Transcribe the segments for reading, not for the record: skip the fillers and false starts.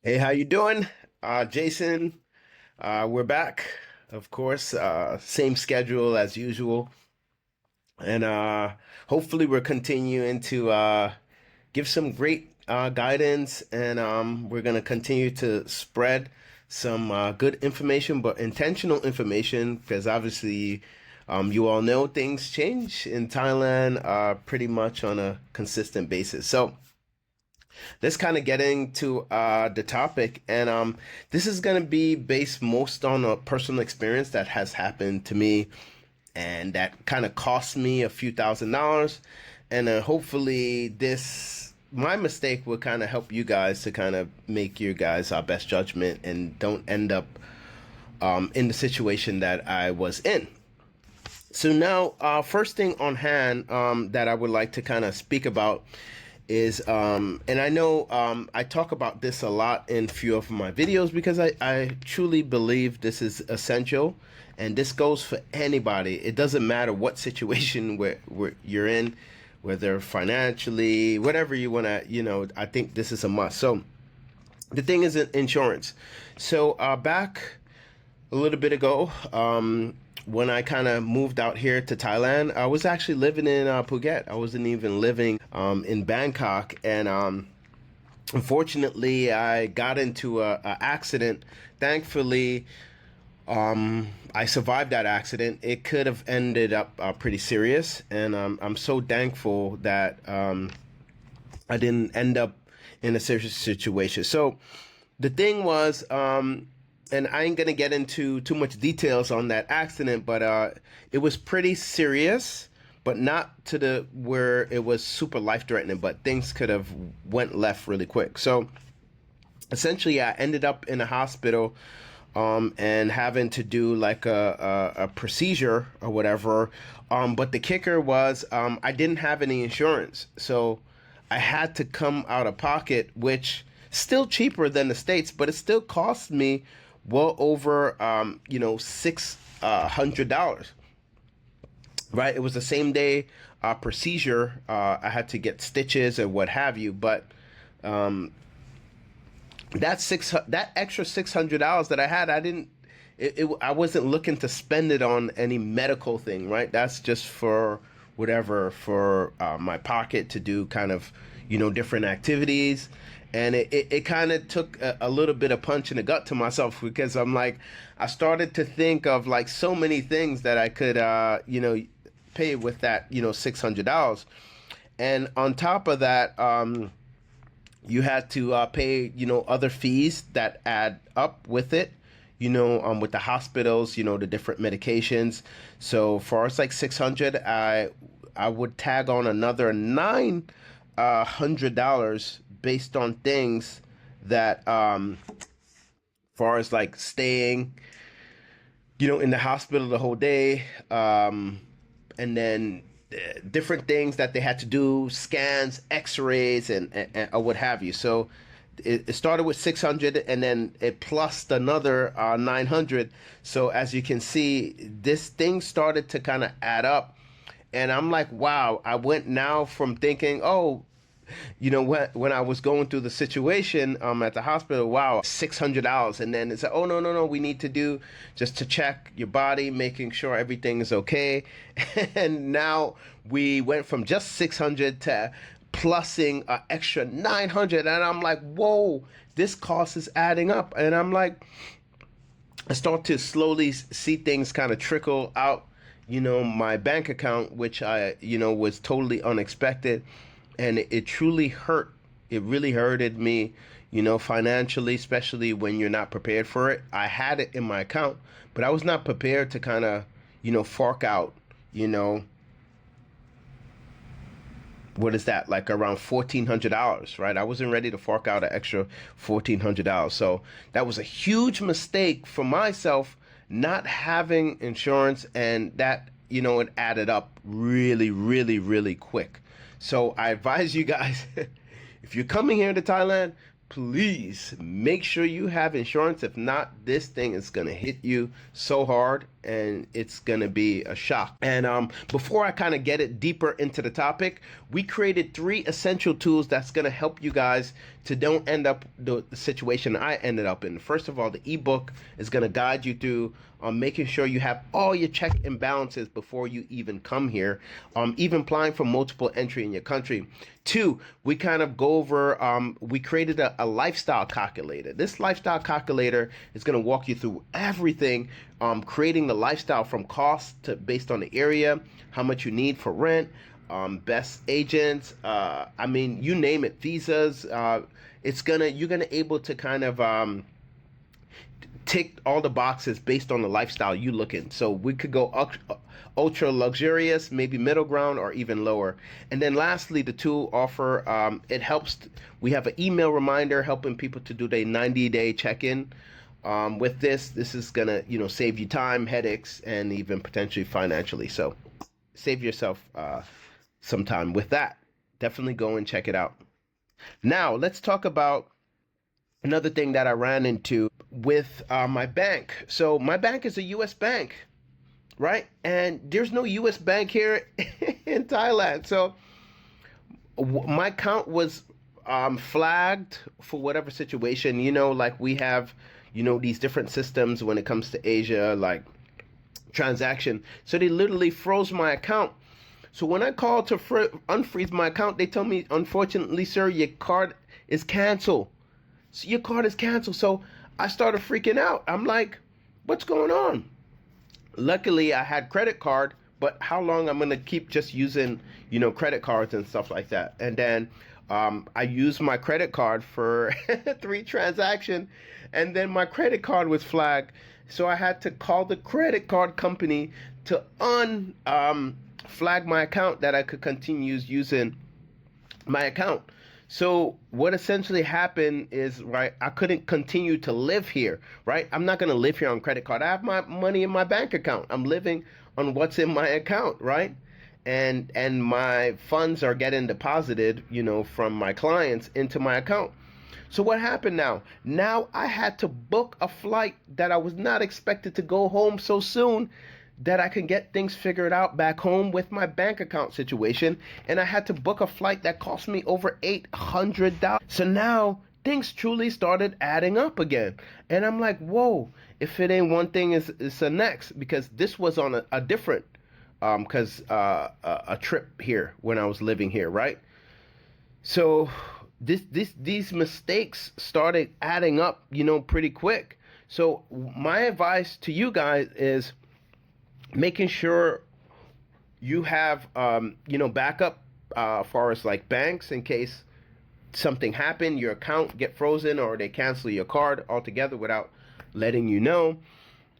Hey, how you doing? Jason, we're back. Of course, same schedule as usual. And hopefully we're continuing to give some great guidance and we're going to continue to spread some good information, but intentional information because obviously you all know things change in Thailand pretty much on a consistent basis. So let's kind of get into the topic. And this is going to be based most on a personal experience that has happened to me and that kind of cost me a few $1,000s. And hopefully, my mistake will kind of help you guys to kind of make your guys our best judgment and don't end up in the situation that I was in. So now, first thing on hand that I would like to kind of speak about is, and I know I talk about this a lot in few of my videos because I truly believe this is essential, and this goes for anybody. It doesn't matter what situation where you're in, whether financially, whatever you want to, I think this is a must. So the thing is insurance. So back a little bit ago, when I kind of moved out here to Thailand, I was actually living in Phuket. I wasn't even living in Bangkok, and unfortunately, I got into a accident. Thankfully, I survived that accident. It could have ended up pretty serious, and I'm so thankful that I didn't end up in a serious situation. So the thing was, and I ain't gonna get into too much details on that accident, but it was pretty serious, but not to the where it was super life threatening. But things could have went left really quick. So essentially, I ended up in a hospital and having to do like a procedure or whatever. But the kicker was I didn't have any insurance, so I had to come out of pocket, which still cheaper than the States, but it still cost me well over $600. Right, it was the same day procedure. I had to get stitches and what have you, but that extra $600 that I had, I didn't. I wasn't looking to spend it on any medical thing, right? That's just for whatever for my pocket to do kind of different activities, and it kind of took a little bit of punch in the gut to myself because I'm like I started to think of like so many things that I could pay with that $600, and on top of that. You had to pay, other fees that add up with it, with the hospitals, the different medications. So for us, like 600, I would tag on another $900 based on things that, far as like staying, in the hospital the whole day, and then different things that they had to do, scans, X-rays, and or what have you. So it started with 600, and then it plus another 900. So as you can see, this thing started to kind of add up, and I'm like, wow! I went now from thinking, oh, when I was going through the situation at the hospital, wow, $600, and then it's like, oh no, we need to do just to check your body, making sure everything is okay, and now we went from just 600 to plusing an extra 900, and I'm like, whoa, this cost is adding up, and I'm like, I start to slowly see things kind of trickle out, my bank account, which I, was totally unexpected, and it truly hurt. It really hurted me, financially, especially when you're not prepared for it. I had it in my account, but I was not prepared to kind of, fork out, what is that, like around $1,400, right? I wasn't ready to fork out an extra $1,400. So that was a huge mistake for myself, not having insurance, and that, it added up really, really, really quick. So I advise you guys, if you're coming here to Thailand, please make sure you have insurance. If not, this thing is going to hit you so hard and it's going to be a shock. And before I kind of get it deeper into the topic, we created 3 essential tools that's going to help you guys to don't end up the situation I ended up in. First of all, the ebook is going to guide you through making sure you have all your check and balances before you even come here, even applying for multiple entry in your country. 2, we kind of go over, we created a lifestyle calculator. This lifestyle calculator is going to walk you through everything, creating the lifestyle from cost to based on the area, how much you need for rent, best agents, I mean, you name it, visas. You're gonna able to kind of tick all the boxes based on the lifestyle you look in. So we could go ultra luxurious, maybe middle ground, or even lower. And then lastly, the tool offer, it helps. We have an email reminder helping people to do their 90-day check-in. With this is gonna, save you time, headaches, and even potentially financially. So save yourself some time with that. Definitely go and check it out. Now let's talk about another thing that I ran into with my bank. So my bank is a U.S. bank, right? And there's no U.S. bank here in Thailand. So my account was flagged for whatever situation, like we have, these different systems when it comes to Asia, like transaction. So they literally froze my account. So when I called to unfreeze my account, they told me, unfortunately, sir, your card is canceled. So your card is canceled. So I started freaking out. I'm like, what's going on? Luckily, I had credit card, but how long I'm going to keep just using, credit cards and stuff like that. And then I used my credit card for 3 transactions, and then my credit card was flagged. So I had to call the credit card company to flag my account that I could continue using my account. So what essentially happened is, right, I couldn't continue to live here, right? I'm not going to live here on credit card. I have my money in my bank account. I'm living on what's in my account, right? And my funds are getting deposited, from my clients into my account. So what happened now? Now I had to book a flight that I was not expected to go home so soon, that I can get things figured out back home with my bank account situation. And I had to book a flight that cost me over $800. So now things truly started adding up again. And I'm like, whoa, if it ain't one thing, it's the next. Because this was on a different, a trip here when I was living here, right? So these mistakes started adding up, pretty quick. So my advice to you guys is making sure you have, backup as far as like banks in case something happened, your account get frozen, or they cancel your card altogether without letting you know,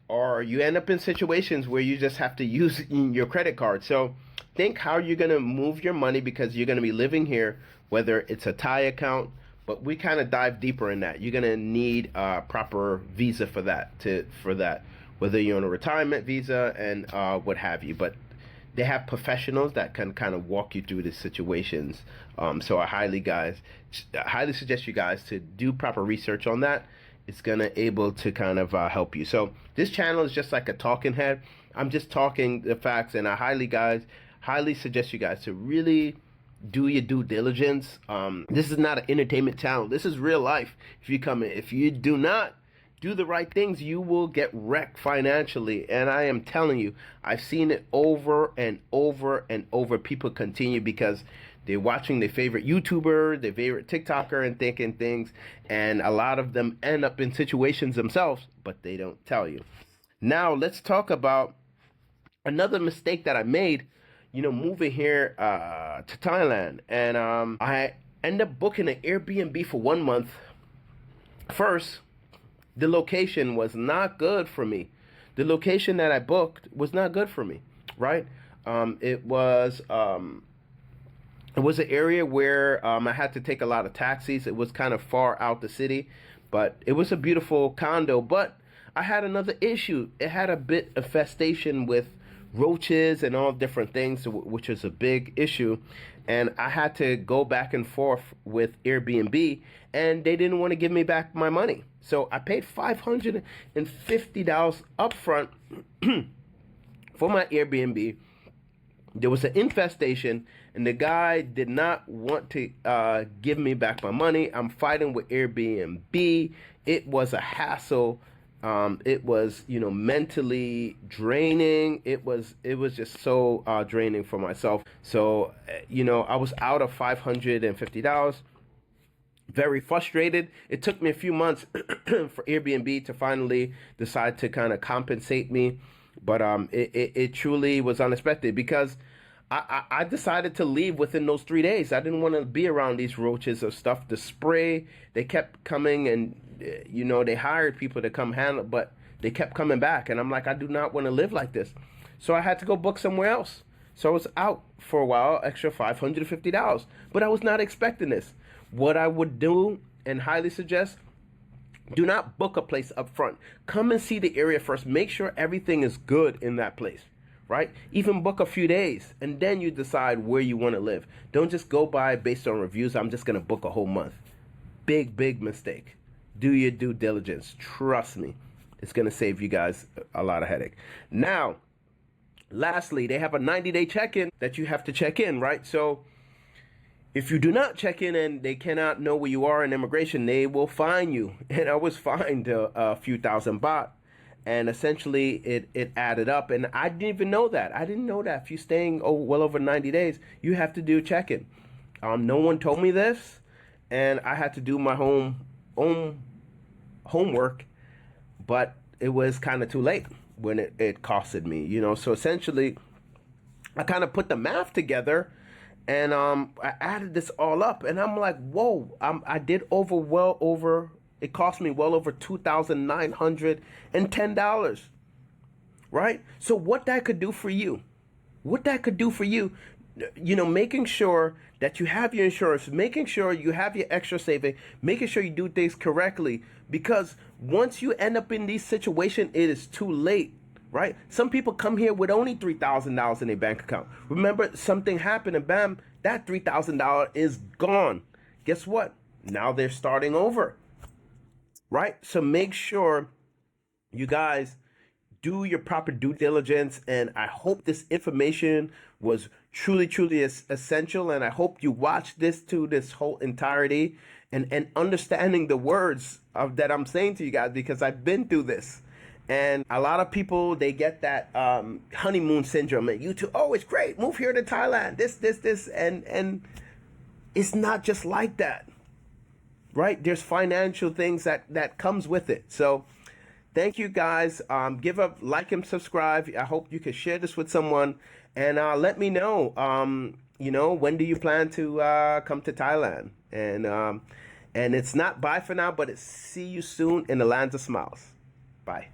or you end up in situations where you just have to use your credit card. So think how you're going to move your money, because you're going to be living here, whether it's a Thai account, but we kind of dive deeper in that. You're going to need a proper visa for that, whether you're on a retirement visa and what have you. But they have professionals that can kind of walk you through the situations. So I highly suggest you guys to do proper research on that. It's gonna able to kind of help you. So this channel is just like a talking head. I'm just talking the facts, and I highly suggest you guys to really do your due diligence. This is not an entertainment channel. This is real life. If you do not do the right things, you will get wrecked financially. And I am telling you, I've seen it over and over and over. People continue because they're watching their favorite YouTuber, their favorite TikToker, and thinking things. And a lot of them end up in situations themselves, but they don't tell you. Now, let's talk about another mistake that I made, moving here to Thailand. And I ended up booking an Airbnb for 1 month. First, the location was not good for me. The location that I booked was not good for me, right? It was an area where I had to take a lot of taxis. It was kind of far out the city, but it was a beautiful condo. But I had another issue. It had a bit of infestation with roaches and all different things, which is a big issue. And I had to go back and forth with Airbnb, and they didn't want to give me back my money. So I paid $550 upfront for my Airbnb. There was an infestation, and the guy did not want to give me back my money. I'm fighting with Airbnb. It was a hassle. It was, mentally draining. It was just so draining for myself. So, I was out of $550. Very frustrated. It took me a few months for Airbnb to finally decide to kind of compensate me. But it truly was unexpected, because I decided to leave within those 3 days. I didn't want to be around these roaches or stuff. The spray, they kept coming, and they hired people to come handle, but they kept coming back. And I'm like, I do not want to live like this. So I had to go book somewhere else. So I was out for a while, extra $550. But I was not expecting this. What I would do, and highly suggest, do not book a place up front. Come and see the area first. Make sure everything is good in that place, right? Even book a few days, and then you decide where you want to live. Don't just go by based on reviews. I'm just going to book a whole month. Big mistake. Do your due diligence. Trust me. It's going to save you guys a lot of headache. Now, lastly, they have a 90-day check-in that you have to check in, right? So if you do not check in and they cannot know where you are in immigration, they will fine you. And I was fined a few thousand baht. And essentially, it added up. And I didn't even know that. I didn't know that if you're staying well over 90 days, you have to do check-in. No one told me this. And I had to do my own homework. But it was kind of too late when it costed me. So essentially, I kind of put the math together. And I added this all up, and I'm like, whoa! I did well over. It cost me well over $2,910, right? So what that could do for you? Making sure that you have your insurance, making sure you have your extra saving, making sure you do things correctly. Because once you end up in these situations, it is too late. Right? Some people come here with only $3,000 in their bank account. Remember, something happened and bam, that $3,000 is gone. Guess what? Now they're starting over. Right? So make sure you guys do your proper due diligence. And I hope this information was truly essential. And I hope you watch this whole entirety and understanding the words that I'm saying to you guys, because I've been through this. And a lot of people, they get that honeymoon syndrome. And you too, oh, it's great. Move here to Thailand. This. And it's not just like that, right? There's financial things that comes with it. So thank you, guys. Give a like and subscribe. I hope you can share this with someone. And let me know, when do you plan to come to Thailand? And it's not bye for now, but it's see you soon in the lands of smiles. Bye.